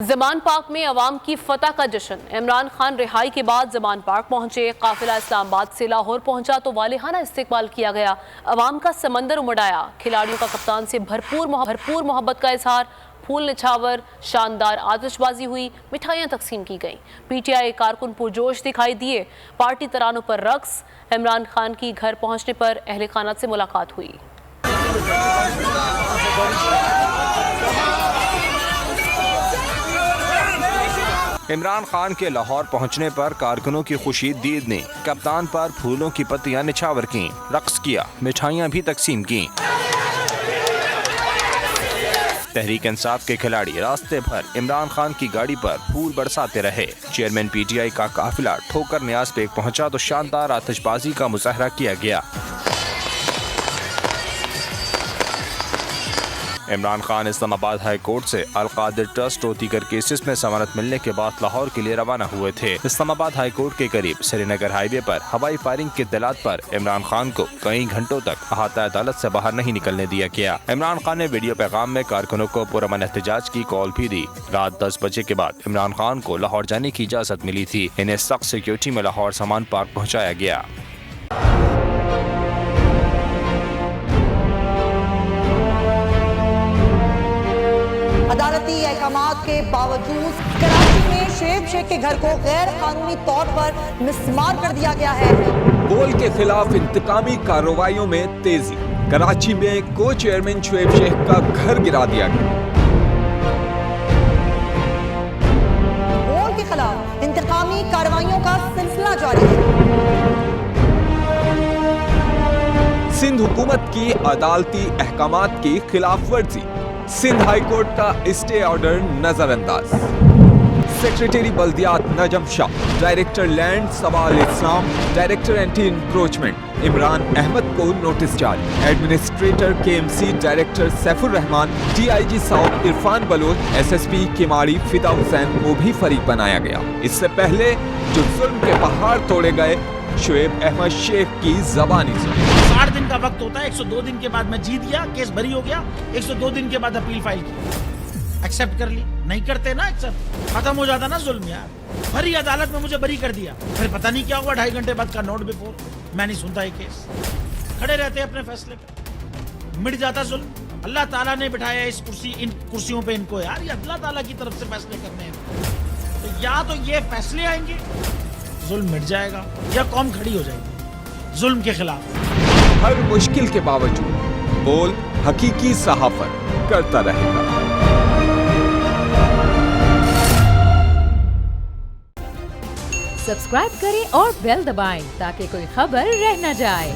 ज़मान park में अवाम की फतह का जश्न। इमरान खान रिहाई के बाद ज़मान पार्क पहुंचे। काफिला इस्लामाबाद से लाहौर पहुंचा तो वालिहाना इस्तकबाल किया गया। अवाम का समंदर उमड़ आया। खिलाड़ियों का कप्तान से भरपूर मोहब्बत का इजहार। फूल निछावर, शानदार आतिशबाजी हुई, मिठाइयाँ तकसीम की गईं। PTI कारकुन पुरजोश दिखाई दिए। पार्टी तरानों पर रक्स। इमरान खान की घर पहुँचने पर अहले खाना से मुलाकात हुई। इमरान खान के लाहौर पहुंचने पर कारकुनों की खुशी दीद ने कप्तान पर फूलों की पत्तियां निछावर की, रक्स किया, मिठाइयां भी तकसीम की। तहरीक इंसाफ के खिलाड़ी रास्ते भर इमरान खान की गाड़ी पर फूल बरसाते रहे। चेयरमैन PTI का काफिला ठोकर न्याज पेक पहुंचा तो शानदार आतिशबाजी का मुजाहरा किया गया। इमरान खान इस्लामाबाद हाई कोर्ट से अल-कादिर ट्रस्ट और दीगर केसेस में जमानत मिलने के बाद लाहौर के लिए रवाना हुए थे। इस्लामाबाद हाई कोर्ट के करीब श्रीनगर हाईवे पर हवाई फायरिंग के इत्तलात पर इमरान खान को कई घंटों तक अहाता अदालत से बाहर नहीं निकलने दिया गया। इमरान खान ने वीडियो पैगाम में कारकुनों को पुरअमन एहतजाज की कॉल भी दी। रात 10 बजे के बाद इमरान खान को लाहौर जाने की इजाजत मिली थी। इन्हें सख्त सिक्योरिटी में लाहौर ज़मान पार्क पहुँचाया गया। अदालती अहकामात के बावजूद कराची में शुएब शेख के घर को गैर कानूनी तौर पर मिसमार कर दिया गया है। बोल के खिलाफ इंतकामी कार्रवाइयों में तेजी। कराची में को चेयरमैन शुएब शेख का घर गिरा दिया गया। बोल के खिलाफ इंतकामी कार्रवाइयों का सिलसिला जारी है। सिंध हुकूमत की अदालती अहकामात की खिलाफ वर्जी। सिंध हाई कोर्ट का स्टे ऑर्डर नजरअंदाज। सेक्रेटरी बल्दियात Najam Shah, director land Sawal Islam, director anti encroachment Imran Ahmed को नोटिस जारी। Administrator KMC director Saifur Rahman, DIG south Irfan Baloch, SSP Keamari Fida Hussain को भी फरीक बनाया गया। इससे पहले जो जुल्म के पहाड़ तोड़े गए, शुएब अहमद शेख की जबानी सुनी। 60 दिन का वक्त होता है। 102 दिन के बाद मैं जीत गया, केस बरी हो गया। 102 दिन के बाद अपील फाइल की, एक्सेप्ट कर ली। नहीं करते ना एक्सेप्ट, खत्म हो जाता ना जुल्म यार। भरी अदालत में मुझे बरी कर दिया, फिर पता नहीं क्या हुआ। 2.5 घंटे बाद का नोट बिफोर, मैं नहीं सुनता ये केस। खड़े रहते अपने फैसले पे, मिट जाता जुल्म। अल्लाह ताला ने बिठाया इस इन कुर्सियों पे इनको यार, ये अल्लाह ताला की तरफ से फैसले करने हैं। तो या तो ये फैसले आएंगे, जुल्म मिट जाएगा, या कौम खड़ी हो जाएगी जुल्म के खिलाफ। हर मुश्किल के बावजूद बोल हकीकी सहाफत करता रहेगा। सब्सक्राइब करें और बेल दबाएं ताकि कोई खबर रह न जाए।